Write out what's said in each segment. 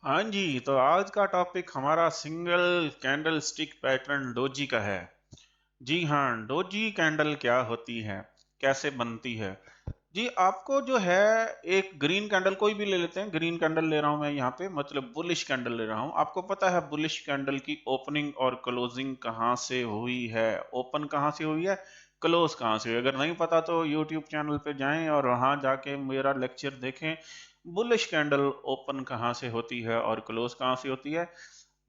हाँ जी, तो आज का टॉपिक हमारा single candle stick pattern doji का है। जी हाँ, डोजी कैंडल क्या होती है, कैसे बनती है। जी आपको जो है एक ग्रीन कैंडल कोई भी ले लेते हैं। ग्रीन कैंडल ले रहा हूं मैं यहाँ पे, मतलब बुलिश कैंडल ले रहा हूं। आपको पता है बुलिश कैंडल की ओपनिंग और क्लोजिंग कहाँ से हुई है, ओपन कहाँ से हुई है, क्लोज कहाँ से हुई है। अगर नहीं पता तो यूट्यूब चैनल पे जाएं और वहां जाके मेरा लेक्चर देखें। बुलिश कैंडल ओपन कहाँ से होती है और क्लोज कहाँ से होती है।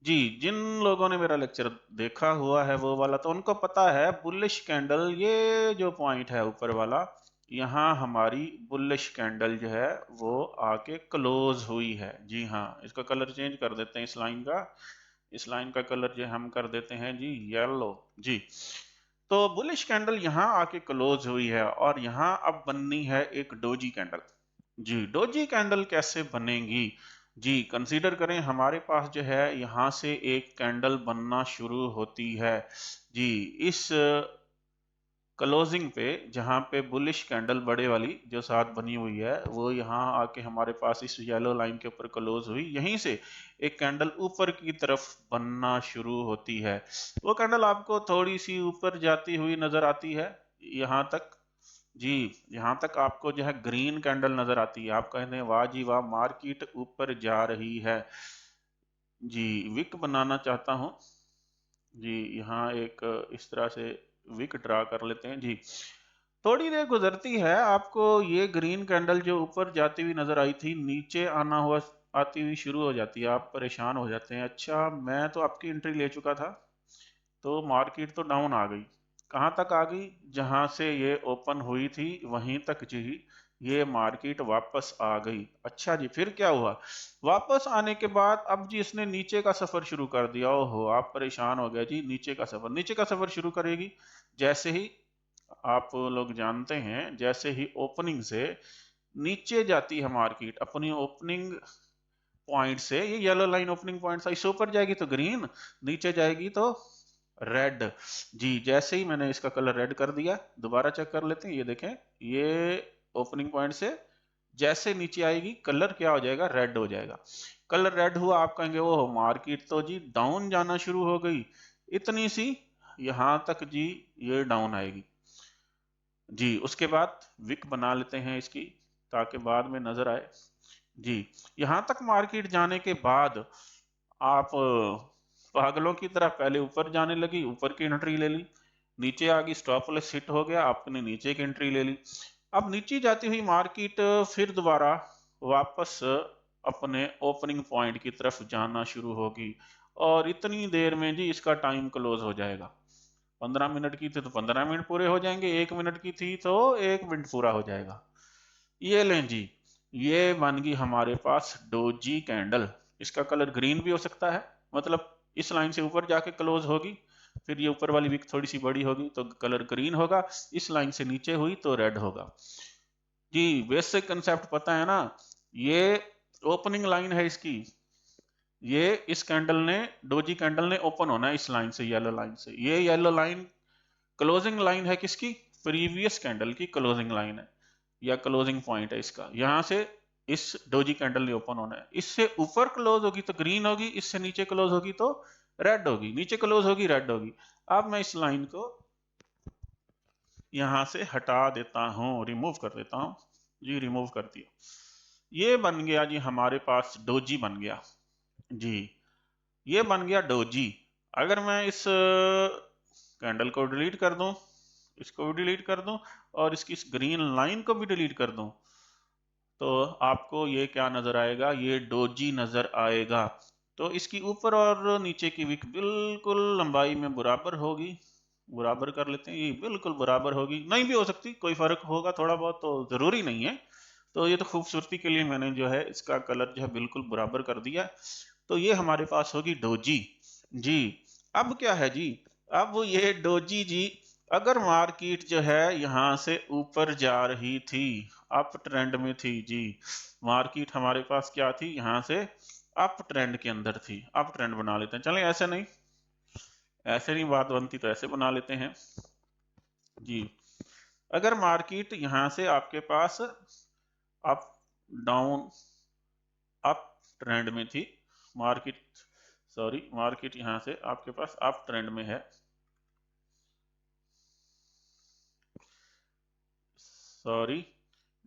जी, जिन लोगों ने मेरा लेक्चर देखा हुआ है वो वाला, तो उनको पता है बुलिश कैंडल, ये जो पॉइंट है ऊपर वाला, यहाँ हमारी बुलिश कैंडल जो है वो आके क्लोज हुई है। जी हाँ, इसका कलर चेंज कर देते हैं। इस लाइन का कलर जो हम कर देते हैं जी येलो। जी, तो बुलिश कैंडल यहाँ आके क्लोज हुई है और यहाँ अब बननी है एक डोजी कैंडल। जी, डोजी कैंडल कैसे बनेगी। जी, कंसीडर करें हमारे पास जो है यहाँ से एक कैंडल बनना शुरू होती है। जी, इस क्लोजिंग पे, जहाँ पे बुलिश कैंडल बड़े वाली जो साथ बनी हुई है, वो यहाँ आके हमारे पास इस येलो लाइन के ऊपर क्लोज हुई। यहीं से एक कैंडल ऊपर की तरफ बनना शुरू होती है। वो कैंडल आपको थोड़ी सी ऊपर जाती हुई नजर आती है यहाँ तक। जी, यहाँ तक आपको जो है ग्रीन कैंडल नजर आती है। आप कहते हैं वाह जी वाह, मार्केट ऊपर जा रही है। जी, विक बनाना चाहता हूँ। जी, यहाँ एक इस तरह से विक ड्रा कर लेते हैं। जी, थोड़ी देर गुजरती है, आपको ये ग्रीन कैंडल जो ऊपर जाती हुई नजर आई थी, नीचे आना हुआ आती हुई शुरू हो जाती है। आप परेशान हो जाते हैं, अच्छा मैं तो आपकी एंट्री ले चुका था, तो मार्केट तो डाउन आ गई। कहाँ तक आ गई, जहां से ये ओपन हुई थी वहीं तक जी ये मार्केट वापस आ गई। अच्छा जी, फिर क्या हुआ। वापस आने के बाद अब जी इसने नीचे का सफर शुरू कर दिया। ओहो, आप परेशान हो गए जी। नीचे का सफर शुरू करेगी। जैसे ही आप लोग जानते हैं, जैसे ही ओपनिंग से नीचे जाती है मार्केट अपनी ओपनिंग पॉइंट से, ये येलो लाइन ओपनिंग पॉइंट से, इससे ऊपर जाएगी तो ग्रीन, नीचे जाएगी तो रेड। जी, जैसे ही मैंने इसका कलर रेड कर दिया, दोबारा चेक कर लेते हैं। ये देखें, ये ओपनिंग पॉइंट से जैसे नीचे आएगी कलर क्या हो जाएगा, रेड हो जाएगा। कलर रेड हुआ, आप कहेंगे ओह मार्केट तो जी डाउन जाना शुरू हो गई। इतनी सी यहां तक जी ये डाउन आएगी। जी, उसके बाद विक बना लेते हैं इसकी, ताकि बाद में नजर आए। जी, यहां तक मार्केट जाने के बाद आप पागलों की तरह पहले ऊपर जाने लगी, ऊपर की एंट्री ले ली। नीचे आ गई, स्टॉप लॉस हिट हो गया, आपने नीचे की एंट्री ले ली। अब नीचे जाती हुई मार्केट फिर दोबारा वापस अपने ओपनिंग पॉइंट की तरफ जाना शुरू होगी। और इतनी देर में जी इसका टाइम क्लोज हो जाएगा। 15 मिनट की थी तो 15 मिनट पूरे हो जाएंगे, 1 मिनट की थी तो 1 मिनट पूरा हो जाएगा। ये लें जी, ये बन गई हमारे पास डोजी कैंडल। इसका कलर ग्रीन भी हो सकता है, मतलब इस लाइन से ऊपर जाके क्लोज होगी, फिर ये ऊपर वाली विक थोड़ी सी बड़ी होगी तो कलर ग्रीन होगा। इस लाइन से नीचे हुई तो रेड होगा। जी, बेसिक कंसेप्ट पता है ना। ये ओपनिंग लाइन है इसकी। ये इस कैंडल ने, डोजी कैंडल ने ओपन होना है इस लाइन से, येलो लाइन से। ये येलो लाइन क्लोजिंग लाइन है किसकी, प्रीवियस कैंडल की क्लोजिंग लाइन है, या क्लोजिंग पॉइंट है इसका। यहां से इस डोजी कैंडल ने ओपन होना है। इससे ऊपर क्लोज होगी तो ग्रीन होगी, इससे नीचे क्लोज होगी तो रेड होगी, नीचे क्लोज होगी रेड होगी। अब मैं इस लाइन को यहां से हटा देता हूं, रिमूव कर देता हूं। जी, रिमूव कर दिया। ये बन गया जी हमारे पास डोजी बन गया। जी, ये बन गया डोजी। अगर मैं इस कैंडल को डिलीट कर दूं, इसको भी डिलीट कर दूं, और इसकी इस ग्रीन लाइन को भी डिलीट कर दूं, तो आपको ये क्या नजर आएगा, ये डोजी नजर आएगा। तो इसकी ऊपर और नीचे की विक बिल्कुल लंबाई में बराबर होगी। बराबर कर लेते हैं, ये बिल्कुल बराबर होगी, नहीं भी हो सकती, कोई फर्क होगा थोड़ा बहुत, तो जरूरी नहीं है। तो ये तो खूबसूरती के लिए मैंने जो है इसका कलर जो है बिल्कुल बराबर कर दिया। तो ये हमारे पास होगी डोजी। जी, अब क्या है जी, अब ये डोजी जी, अगर मार्केट जो है यहां से ऊपर जा रही थी, अप ट्रेंड में थी जी, मार्केट हमारे पास क्या थी, यहां से अप ट्रेंड के अंदर थी। अप ट्रेंड बना लेते हैं, चलें ऐसे नहीं, ऐसे नहीं बात बनती तो ऐसे बना लेते हैं। जी, अगर मार्केट यहां से आपके पास अप डाउन अप ट्रेंड में थी, मार्केट यहां से आपके पास अप ट्रेंड में है,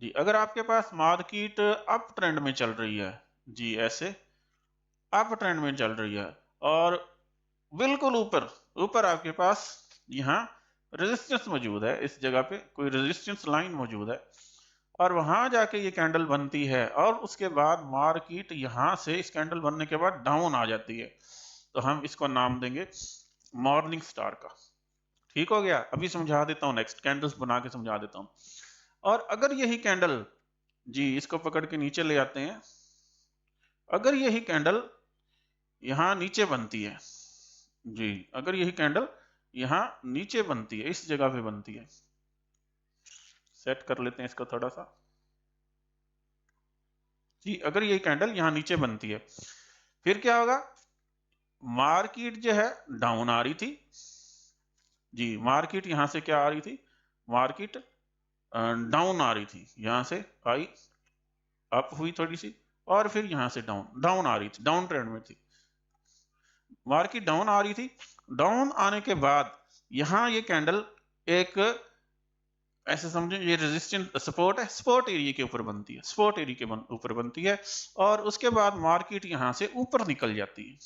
जी अगर आपके पास मार्केट अप ट्रेंड में चल रही है, जी ऐसे अप ट्रेंड में चल रही है और बिल्कुल ऊपर ऊपर आपके पास यहाँ रेजिस्टेंस मौजूद है, इस जगह पे कोई रेजिस्टेंस लाइन मौजूद है और वहां जाके ये कैंडल बनती है और उसके बाद मार्केट यहां से इस कैंडल बनने के बाद डाउन आ जाती है, तो हम इसको नाम देंगे मॉर्निंग स्टार का। ठीक हो गया। अभी समझा देता हूँ, नेक्स्ट कैंडल्स बना के समझा देता हूँ। और अगर यही कैंडल, जी इसको पकड़ के नीचे ले आते हैं, अगर यही कैंडल यहां नीचे बनती है, जी अगर यही कैंडल यहां नीचे बनती है, इस जगह पे बनती है, सेट कर लेते हैं इसको थोड़ा सा, जी अगर ये कैंडल यहां नीचे बनती है फिर क्या होगा, मार्केट जो है डाउन आ रही थी, जी मार्केट यहां से क्या आ रही थी, मार्केट डाउन आ रही थी, यहां से आई अप हुई थोड़ी सी और फिर यहां से डाउन आ रही थी, डाउन ट्रेंड में थी, मार्केट डाउन आ रही थी। डाउन आने के बाद यहां ये कैंडल एक ऐसे समझो ये रेजिस्टेंट सपोर्ट है, सपोर्ट एरिया के ऊपर बनती है, सपोर्ट एरिया के ऊपर बनती है और उसके बाद मार्केट यहां से ऊपर निकल जाती है,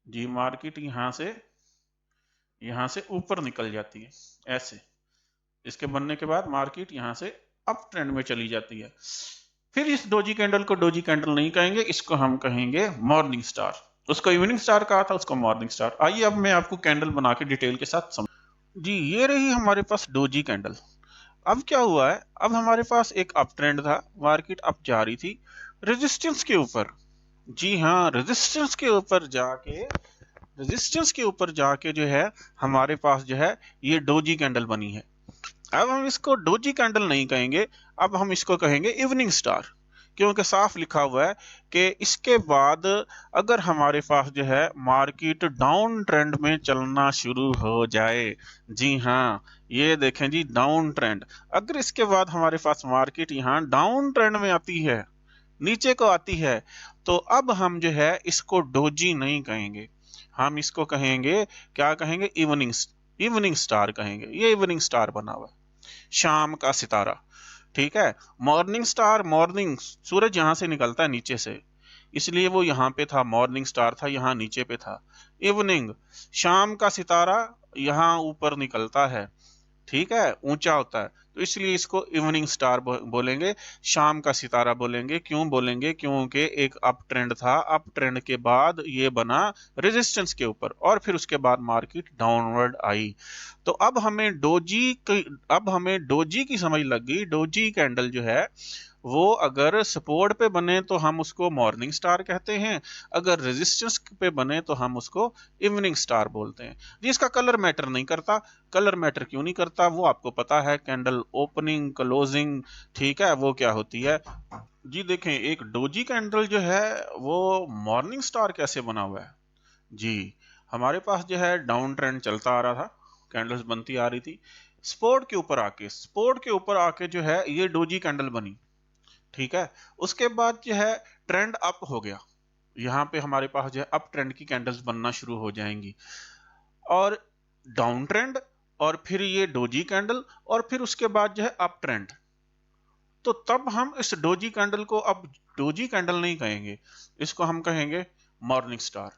जी मार्केट यहां से ऊपर निकल जाती है ऐसे, इसके बनने के बाद मार्केट यहां से अप ट्रेंड में चली जाती है। फिर इस डोजी कैंडल को डोजी कैंडल नहीं कहेंगे, इसको हम कहेंगे मॉर्निंग स्टार। उसको इवनिंग स्टार कहा था, उसको मॉर्निंग स्टार। आइए अब मैं आपको कैंडल बना के डिटेल के साथ समझ, जी ये रही हमारे पास डोजी कैंडल। अब क्या हुआ है, अब हमारे पास एक अप ट्रेंड था, मार्केट अप जा रही थी रेजिस्टेंस के ऊपर, जी हाँ रेजिस्टेंस के ऊपर जाके जो है हमारे पास जो है ये डोजी कैंडल बनी है। अब हम इसको डोजी कैंडल नहीं कहेंगे, अब हम इसको कहेंगे इवनिंग स्टार, क्योंकि साफ लिखा हुआ है कि इसके बाद अगर हमारे पास जो है मार्केट डाउन ट्रेंड में चलना शुरू हो जाए, जी हाँ ये देखें जी डाउन ट्रेंड, अगर इसके बाद हमारे पास मार्केट यहाँ डाउन ट्रेंड में आती है, नीचे को आती है, तो अब हम जो है इसको डोजी नहीं कहेंगे, हम इसको कहेंगे, क्या कहेंगे, इवनिंग स्टार कहेंगे। ये इवनिंग स्टार बना हुआ, शाम का सितारा, ठीक है। मॉर्निंग स्टार, मॉर्निंग सूरज यहां से निकलता है नीचे से, इसलिए वो यहाँ पे था, मॉर्निंग स्टार था, यहाँ नीचे पे था। इवनिंग, शाम का सितारा यहाँ ऊपर निकलता है, ठीक है, ऊंचा होता है, तो इसलिए इसको इवनिंग स्टार बोलेंगे, शाम का सितारा बोलेंगे। क्यों बोलेंगे, क्योंकि एक अप ट्रेंड था, अप ट्रेंड के बाद ये बना रेजिस्टेंस के ऊपर और फिर उसके बाद मार्केट डाउनवर्ड आई। तो अब हमें डोजी की समझ लग गई। डोजी कैंडल जो है वो अगर सपोर्ट पे बने तो हम उसको मॉर्निंग स्टार कहते हैं, अगर रेजिस्टेंस पे बने तो हम उसको इवनिंग स्टार बोलते हैं। जी इसका कलर मैटर नहीं करता। कलर मैटर क्यों नहीं करता, वो आपको पता है, कैंडल ओपनिंग क्लोजिंग, ठीक है, वो क्या होती है। जी देखें, एक डोजी कैंडल जो है वो मॉर्निंग स्टार कैसे बना हुआ है, जी हमारे पास जो है डाउन ट्रेंड चलता आ रहा था, कैंडल्स बनती आ रही थी, सपोर्ट के ऊपर आके जो है ये डोजी कैंडल बनी, ठीक है। उसके बाद जो है ट्रेंड अप हो गया, यहाँ पे हमारे पास जो है अप ट्रेंड की कैंडल्स बनना शुरू हो जाएंगी और डाउन ट्रेंड और फिर ये डोजी कैंडल और फिर उसके बाद जो है अप ट्रेंड। तो तब हम इस डोजी कैंडल को अब डोजी कैंडल नहीं कहेंगे, इसको हम कहेंगे मॉर्निंग स्टार।